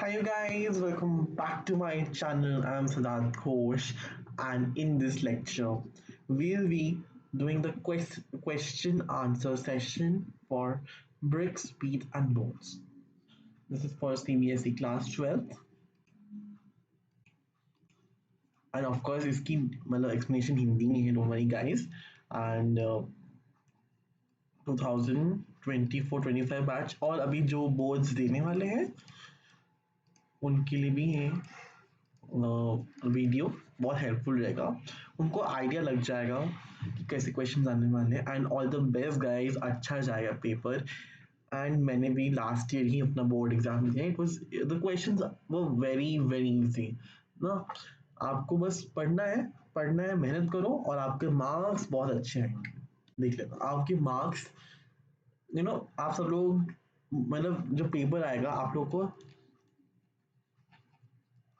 Hi you guys, welcome back to my channel. I'm Siddharth Ghosh, and in this lecture we'll be doing the question answer session for bricks, speed and bones. This is for CBSE class 12, and of course इसकी मतलब explanation Hindi में है, don't worry guys. And 2024-25 batch और अभी जो boards देने वाले हैं उनके लिए भी ये वीडियो बहुत हेल्पफुल रहेगा. उनको आइडिया लग जाएगा कि कैसे क्वेश्चन आने वाले हैं. And all the best guys, अच्छा जाएगा पेपर. एंड मैंने भी लास्ट ईयर ही अपना बोर्ड एग्जाम दिया. It was the questions were very very easy ना. आपको बस पढ़ना है, मेहनत करो और आपके मार्क्स बहुत अच्छे आएंगे. देख लेना आपके मार्क्स, आप सब लोग मतलब जो पेपर आएगा आप लोग को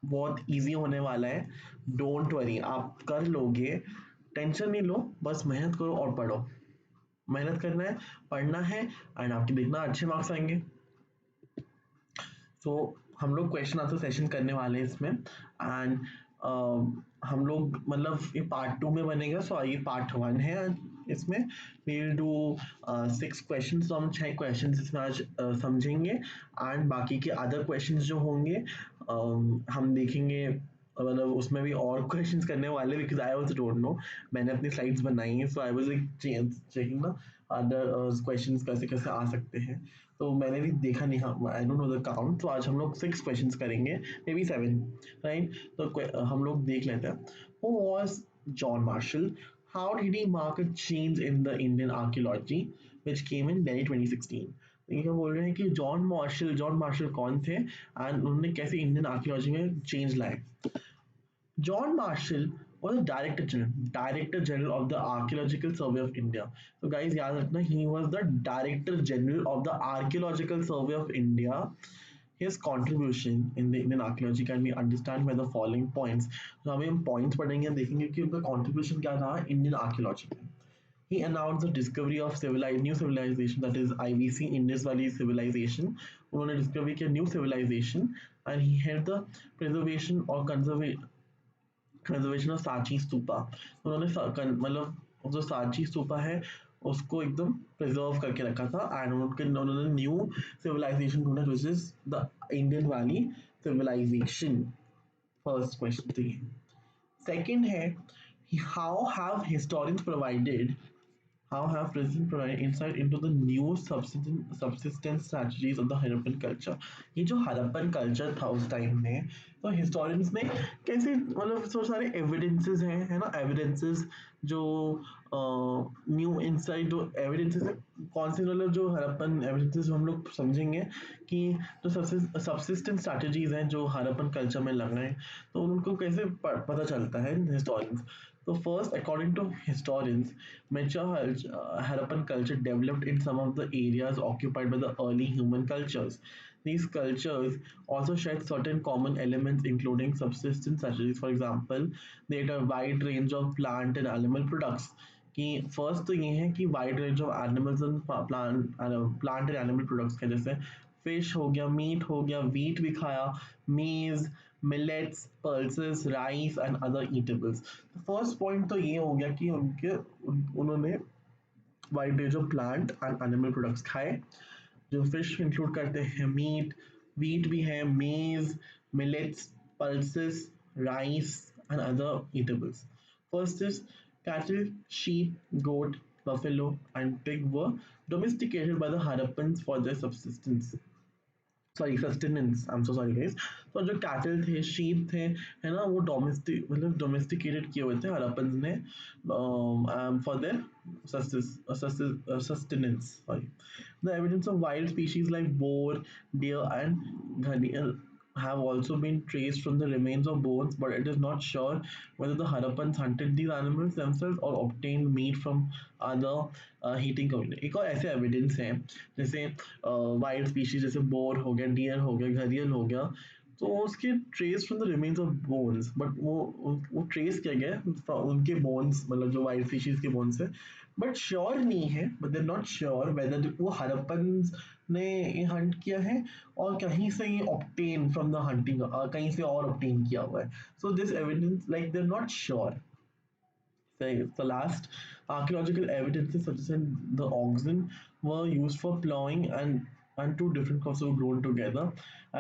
बहुत इजी होने वाला है. डोंट वरी, आप कर लोगे, टेंशन नहीं लो, बस मेहनत करो और पढ़ो. मेहनत करना है, पढ़ना है, एंड आपके देखना अच्छे मार्क्स आएंगे. तो हम लोग क्वेश्चन आंसर सेशन करने वाले हैं इसमें. एंड हम लोग मतलब ये पार्ट 2 में बनेगा. सो ये पार्ट 1 है. इसमें वी विल डू 6 क्वेश्चंस. तो हम 6 क्वेश्चंस इसमें आज समझेंगे. एंड बाकी के अदर क्वेश्चंस जो होंगे हम देखेंगे. मतलब उसमें भी और क्वेश्चंस करने वाले, because I also don't know. मैंने अपनी स्लाइड्स बनाई हैं, सो आई वाज चेकिंग ना अदर क्वेश्चंस कैसे कैसे आ सकते हैं. तो मैंने भी देखा नहीं, I don't know the count. तो आज हम लोग 6 क्वेश्चंस करेंगे, मे बी 7, राइट. तो हम लोग देख लेते हैं. Who was John Marshall? How did he mark a change in the Indian archaeology which came in Delhi 2016? तो ये बोल रहे हैं कि जॉन मार्शल कौन थे एंड उन्होंने कैसे इंडियन आर्कियोलॉजी में चेंज लाए. John Marshall was the Director General of the Archaeological Survey of India. So guys, याद रखना, he was the Director General of the Archaeological Survey of India. His contribution in the Indian archaeology can be understood by the following points. तो हमें हम points पढ़ेंगे, देखेंगे कि उनका contribution क्या रहा Indian archaeology में. He announced the discovery of new civilization, that is IVC, Indus Valley Civilization. उन्होंने discovery किया new civilization, and he held the preservation or conservation of Sanchi stupa. उन्होंने मतलब जो सांची स्तूपा है उसको एकदम प्रिजर्व करके रखा था. एंड उन्होंने न्यू सिविलाइजेशन ढूंढा, which is the Indian valley civilisation. First question तो ये. सेकंड है, how have historians provided how have president provided insight into the new subsistence strategies of the Harappan culture? ये जो हड़प्पन कल्चर था उस time में, तो हिस्टोरियंस ने कैसे मतलब so सारे एविडेंसेस हैं, है ना. एविडेंसेस जो न्यू इंसाइट जो एविडेंसेस है, कौन से मतलब जो हड़प्पन एविडेंसेस हम लोग समझेंगे कि जो सबसिस्टेंस स्ट्रैटेजीज हैं जो हड़प्पन कल्चर में लग रहे हैं, तो उनको कैसे पता चलता है historians. So first, according to historians, mature Harappan culture developed in some of the areas occupied by the early human cultures. These cultures also shared certain common elements, including subsistence strategies. For example, they had a wide range of plant and animal products. कि first तो ये है कि wide range of animals and plant and animal products के, जैसे fish हो गया, meet हो गया, वीट भी खाया, मीज, millets, pulses, rice and other eatables. First point तो ये हो गया कि उन्होंने wide range of plant and animal products खाए, जो फिश इंक्लूड करते हैं मीट, वीट भी है, मेज, millets, pulses, rice and other eatables. First is cattle, sheep, goat, buffalo and pig were domesticated by the Harappans for their sustenance. I'm so sorry guys. तो जो cattle थे, sheep थे, है ना, वो डोमेस्टिकेटेड किए हुए थे हड़प्पन्स ने for their sustenance. Sorry. The evidence of wild species like boar, deer and ghani have also been traced from the remains of bones, but it is not sure whether the Harappans hunted these animals themselves or obtained meat from other heating community. एक और ऐसे evidence हैं जैसे wild species, जैसे bore हो गया, dear हो गया, घरियल हो गया, तो उसके trace from the remains of bones, but वो ट्रेस किया गया है उनके बोन्स, मतलब जो वाइल्ड फिशेस के बोन्स है, बट श्योर नहीं है, but they not sure whether वो हड़प्पन ने हंट किया है और कहीं से ये ऑब्टेन फ्रॉम द हंटिंग, कहीं से और ऑब्टेन किया हुआ है. So this evidence like they not sure. The last archaeological evidences suggested the oxen were used for plowing, and two different crops were grown together.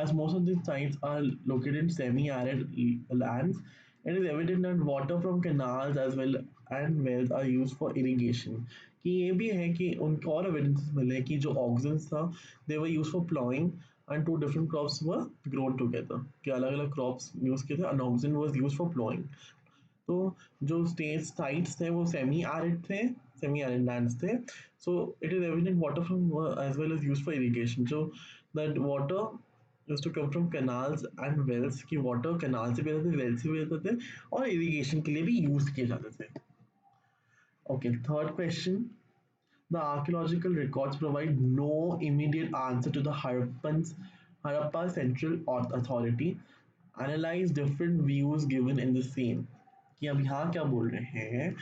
As most of these sites are located in semi-arid lands, it is evident that water from canals as well and wells are used for irrigation. कि ये भी है कि उनको और evidences मिले कि जो oxen था, they were used for plowing and two different crops were grown together. कि अलग-अलग crops use किए थे, and oxen was used for plowing. तो जो स्टेट्स साइट्स थे वो सेमी एरिड लैंड्स थे. So it is evident water from as well as use for irrigation, जो that water use to come from canals and wells, की water canal से भी आते थे, वेल से भी आते थे, और इरिगेशन के लिए भी यूज किए जाते थे. Okay, third question. The archaeological records provide no immediate answer to the Harappa Central Authority. Analyze different views given in the same. कि अब यहाँ क्या बोल रहे हैं,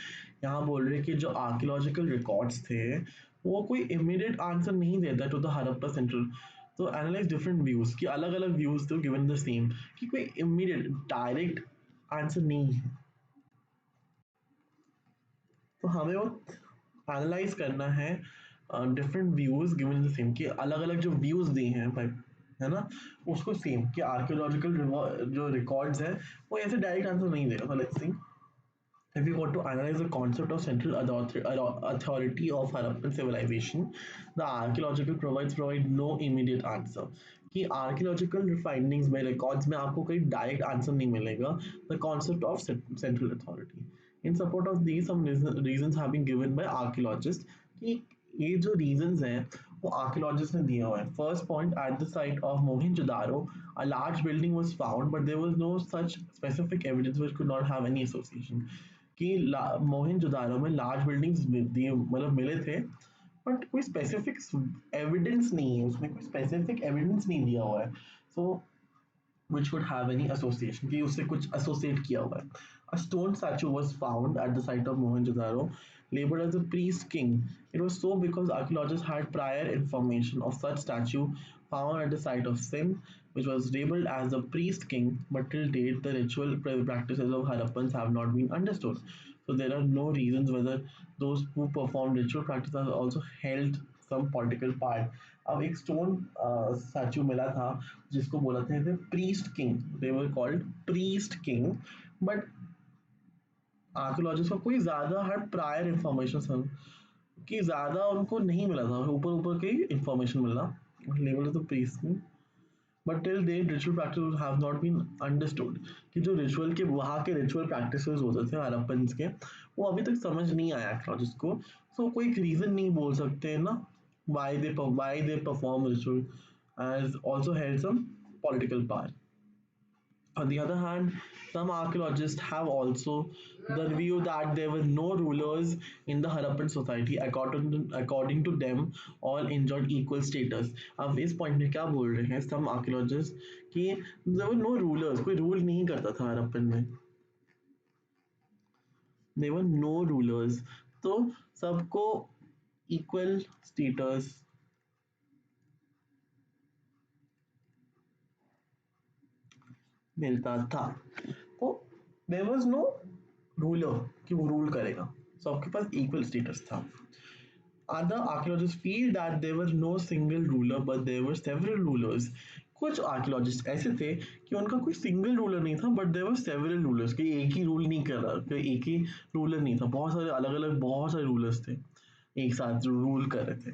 यहाँ बोल रहे हैं कि जो आर्कियोलॉजिकल रिकॉर्ड्स थे वो कोई इमीडिएट आंसर नहीं देता टू द हड़प्पा सेंट्रल. तो एनालाइज डिफरेंट व्यूज, कि अलग अलग व्यूज थे गिवन द सेम, कि कोई इमीडिएट डायरेक्ट आंसर नहीं है. तो हमें वो एनालाइज करना है different views given the same, कि अलग अलग जो व्यूज दिए हैं भाई, है ना, उसको सेम, कि आर्कियोलॉजिकल जो रिकॉर्ड्स है वो ऐसे डायरेक्ट आंसर नहीं देगा. तो let's see. If we want to analyze the concept of central authority of Harappan civilization, the archaeological provide no immediate answer. कि archaeological findings में records में आपको कोई direct answer नहीं मिलेगा. The concept of central authority. In support of these, some reasons have been given by archaeologists. कि ये जो reasons हैं वो archaeologists ने दिए हुए हैं. First point, at the site of Mohenjo-daro, a large building was found, but there was no such specific evidence which could not have any association. कि मोहनजोदारो में लार्ज बिल्डिंग्स मतलब मिले थे, बट कोई स्पेसिफिक एविडेंस नहीं है, उसमें कोई स्पेसिफिक एविडेंस नहीं दिया हुआ है. सो which would have any association, कि उससे कुछ associate किया हुआ है. A stone statue was found at the site of Mohenjo-daro, labeled as a priest king. It was so because archaeologists had prior information of such statue found at the site of Sim, which was labeled as the priest king, but till date the ritual practices of Harappans have not been understood. So there are no reasons whether those who performed ritual practices also held some political part. अब एक stone statue मिला था जिसको बोला थे priest king, they were called priest king, but archaeologist को कोई ज्यादा हर प्रायर इंफॉर्मेशन कि ज्यादा उनको नहीं मिला था, ऊपर ऊपर की इंफॉर्मेशन मिला, level of the priest king. But till they ritual practice have not been understood, कि जो रिचुअल के वहाँ के रिचुअल प्रैक्टिसेस होते थे हड़प्पन के, वो अभी तक समझ नहीं आया आर्कियोलॉजिस्ट को. सो कोई रीजन नहीं बोल सकते ना why they perform ritual, as also held some political power. On the other hand, some archaeologists have also the view that there were no rulers in the Harappan society. According to them, all enjoyed equal status. अब इस point में क्या बोल रहे हैं some archaeologists कि there were no rulers, कोई rule नहीं करता था हड़प्पन में. There were no rulers, तो सबको equal status मिलता था. तो देयर वाज नो रूलर कि वो रूल करेगा, सबके पास इक्वल स्टेटस था. Other archaeologists feel that there was no single ruler but there were several rulers. कुछ आर्कियोलॉजिस्ट ऐसे थे कि उनका कोई सिंगल रूलर नहीं था, but there were several rulers, कि एक ही रूल नहीं कर रहा, कोई एक ही रूलर नहीं था, बहुत सारे अलग अलग बहुत सारे रूलर्स थे एक साथ रूल कर रहे थे.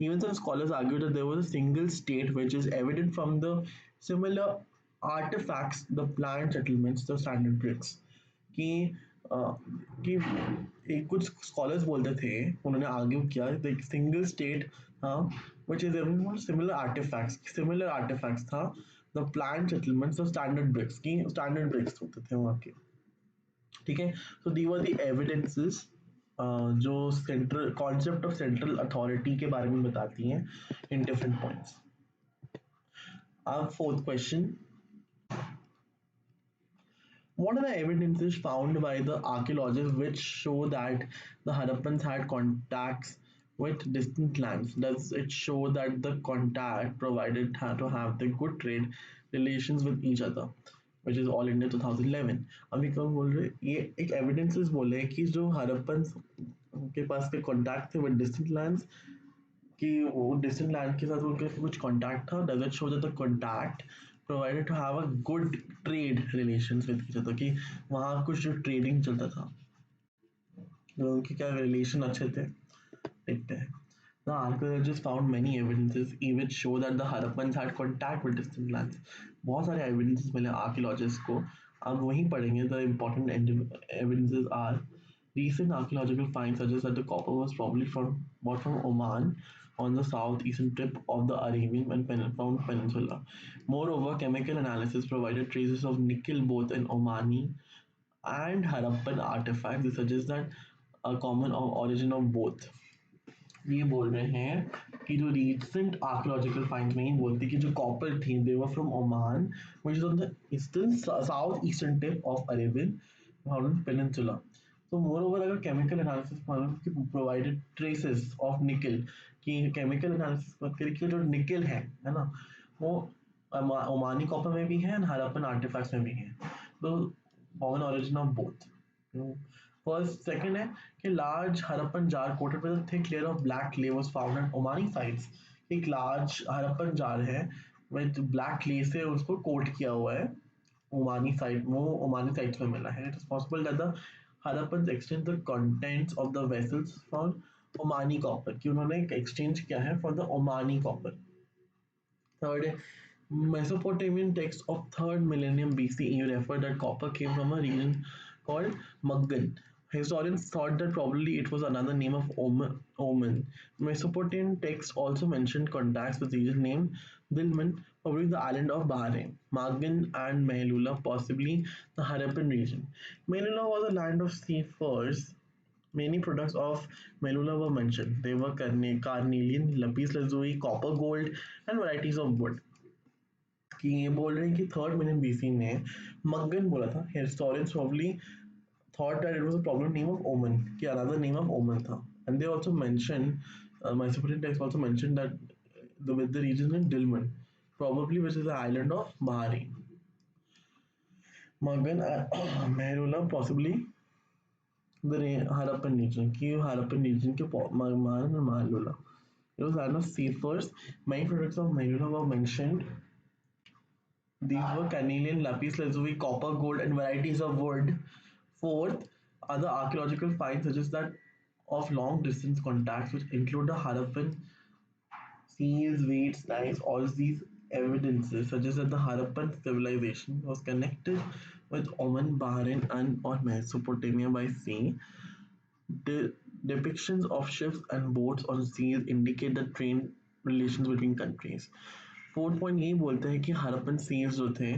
Even some scholars argue that there was a single state, which is evident from the similar artifacts, the planned settlements, the standard bricks. कि अ, कि एक कुछ स्कॉलर्स बोलते थे, उन्होंने आर्ग्यू किया द सिंगल स्टेट, हाँ, which is everyone similar artifacts था, the planned settlements, the standard bricks, की standard bricks होते थे वहाँ के. ठीक है. So these were the evidences जो central concept of central authority के बारे में बताती हैं इन डिफरेंट पॉइंट्स. अब fourth question. What are the evidences found by the archaeologists which show that the Harappans had contacts with distant lands? Does it show that the contact provided had to have the good trade relations with each other? Which is all India 2011. अभी कब बोल रहे ये एक evidences बोले कि जो हड़प्पन के पास के कॉन्टैक्ट थे विद डिस्टेंट लैंड्स कि वो डिस्टेंट लैंड के साथ उनका कुछ कॉन्टैक्ट था does it show that the contact provided to have a good trade relations with each other कि वहाँ कुछ जो ट्रेडिंग चलता था तो उनके क्या रिलेशन अच्छे थे देखते हैं The archaeologists found many evidences which show that the Harappans had contact with distant lands. बहुत सारे evidences मिले archaeologists को अब वहीं पढ़ेंगे the important evidences are recent archaeological finds suggest that the copper was probably brought from Oman on the southeastern tip of the Arabian and Peninsula. Moreover, chemical analysis provided traces of nickel both in Omani and Harappan artifacts. This suggests that a common origin of both. ये बोल रहे हैं कि जो recent archaeological finds में ही बोलते हैं कि जो copper थी they were from Oman which is on the eastern southeastern tip of Arabian Peninsula. So moreover अगर chemical analysis मालूम कि provided traces of nickel कि chemical analysis बात करें कि जो nickel है ना वो ओमानी कॉपर में भी है और हड़प्पन आर्टिफैक्ट्स में भी है तो common origin of both. First, second है कि large Harappan jar coated with a thick layer of black clay was found on Omani sites. एक large Harappan jar है with black clay से उसको coat किया हुआ है Omani site वो Omani sites में मिला है. It is possible that the Harappans exchanged the contents of the vessels for Omani copper कि उन्होंने exchange किया है for the Omani copper. Third, Mesopotamian texts of 3rd millennium BCE refer that copper came from a region called Maggan. Historians thought that probably it was another name of Oman. Mesopotamian texts also mentioned contacts with region named Dilmun, probably the island of Bahrain, Maggan and Mehlula, possibly the Harappan region. Mehlula was a land of seafarers. Many products of Mehlula were mentioned. They were carnelian, lapis lazuli, copper, gold, and varieties of wood. कि ये बोल रहे हैं कि 3rd million BC में मगन बोला था historians probably thought that it was a problem name of Oman कि another name of Oman था and they also mentioned Mesopotamian text also mentioned that with the region in Dilmun probably which is the island of Bahrain. Magan Mehrula possibly the Harappan region कि Harappan region के Magan and Mehrula. It was land of seafarers. Many products of Mehrula were mentioned. These were carnelian, lapis lazuli, copper, gold, and varieties of wood. Fourth, other archaeological finds suggest that of long distance contacts, which include the Harappan seals, weights, knives, all these evidences suggest that the Harappan civilization was connected with Oman, Bahrain, and or Mesopotamia by sea. The depictions of ships and boats on seas indicate the trade relations between countries. Fourth point यही बोलते हैं कि Harappan seals जो थे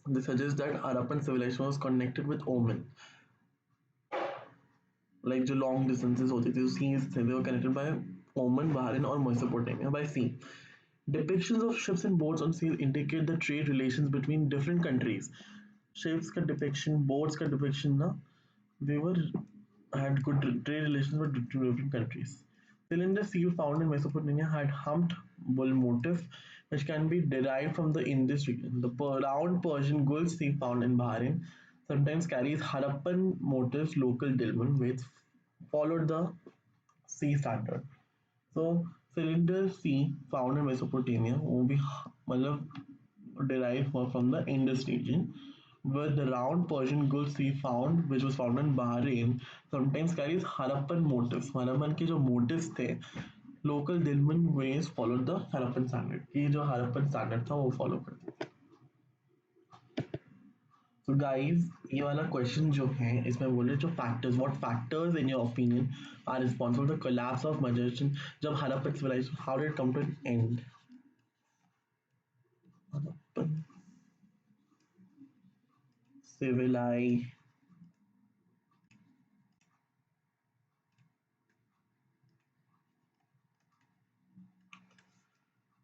they suggest that Harappan civilization was connected with Oman. Like जो long distances होती थी, seas थे, they were connected by Oman, Bahrain और Mesopotamia by sea. Depictions of ships and boats on seas indicate the trade relations between different countries. Ships का depiction, boats का depiction ना, they were had good trade relations with different countries. Cylinder seal found in Mesopotamia had humped bull motif, which can be derived from the Indus region. The round Persian gull seal found in Bahrain sometimes carries Harappan motifs, local Dilmun, which followed the sea standard. So cylinder sea found in Mesopotamia वो भी मतलब derived from the Indus region, where the round Persian gull sea found, which was found in Bahrain, sometimes carries Harappan motifs. Harappan के जो motifs थे, local Dilmun ways followed the Harappan standard. ये जो Harappan standard था वो follow करते थे. So guys, ये वाला question जो है इसमें बोल रहे जो factors, what factors in your opinion are responsible for the collapse of Mauritian जब Harappan civilization, how did it come to an end? Harappan civilization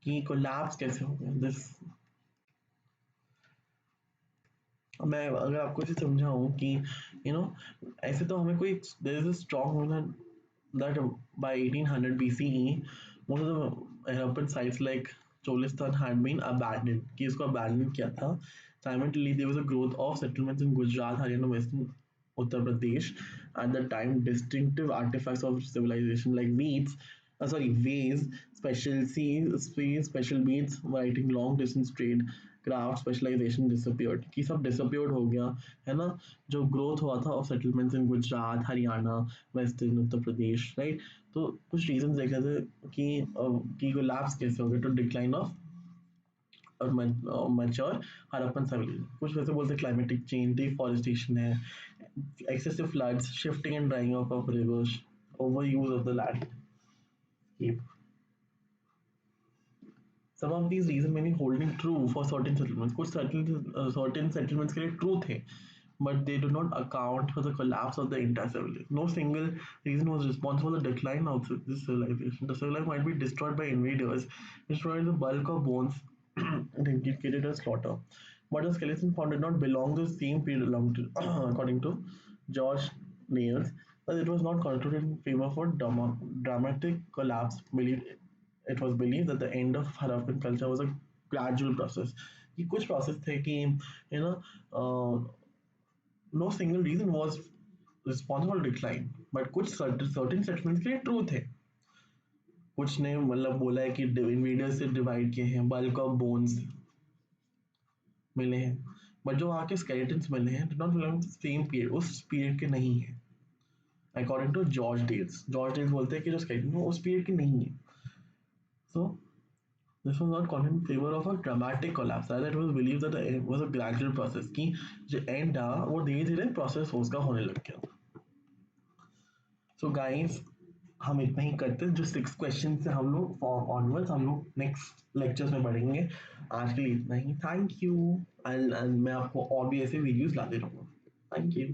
कि कोलैप्स कैसे हो गया दिस मैं अगर आपको इसे समझाऊँ कि ऐसे तो हमें कोई there is a strong that by 1800 BCE, most of the Harappan sites like Cholistan had been abandoned. कि इसको abandon किया था. Simultaneously, there was a growth of settlements in Gujarat, Haryana, Western Uttar Pradesh. At the time, distinctive artifacts of civilization like ways, special beads, writing long distance trade, craft specialisation disappeared कि सब disappeared हो गया है ना जो growth हुआ था of settlements in Gujarat Haryana western Uttar Pradesh right तो कुछ रीजन देख रहे थे कि कोलैप्स कैसे हो गए to decline of mature Harappan civilian कुछ वैसे बोलते क्लाइमेटिक चेंज डिफॉरेस्टेशन है excessive floods shifting and drying up of rivers overuse of the landscape. Some of these reasons may be holding true for certain settlements. कुछ certain settlements के लिए true थे, but they do not account for the collapse of the entire civilization. No single reason was responsible for the decline of this civilization. The civilization might be destroyed by invaders, destroying the bulk of bones and indicated as slaughter. But the skeleton found did not belong to the same period belonged to, according to George Nails, that it was not contributed in favor for dramatic collapse. It was believed that the end of Harappan culture was a gradual process. कि कुछ process थे कि you know no single reason was responsible for decline, but कुछ certain settlements के लिए true थे. कुछ ने मतलब बोला है कि invaders से divide किए हैं, bulk of bones मिले हैं, but जो वहाँ के skeletons मिले हैं did not belong to the same period, उस period के नहीं है. According to George Dales बोलते हैं कि जो skeleton है वो उस period के नहीं है. So this was not called in favor of a dramatic collapse. Rather, it was believed that it was a gradual process. कि जो end था वो धीरे धीरे process उसका होने लग गया. So guys, हम इतना ही करते हैं जो 6 क्वेश्चन से हम लोग ऑनवर्ड्स हम लोग नेक्स्ट लेक्चर्स में पढ़ेंगे आज के लिए इतना ही थैंक यू एंड मैं आपको और भी ऐसे वीडियोस लाते रहूँगा थैंक यू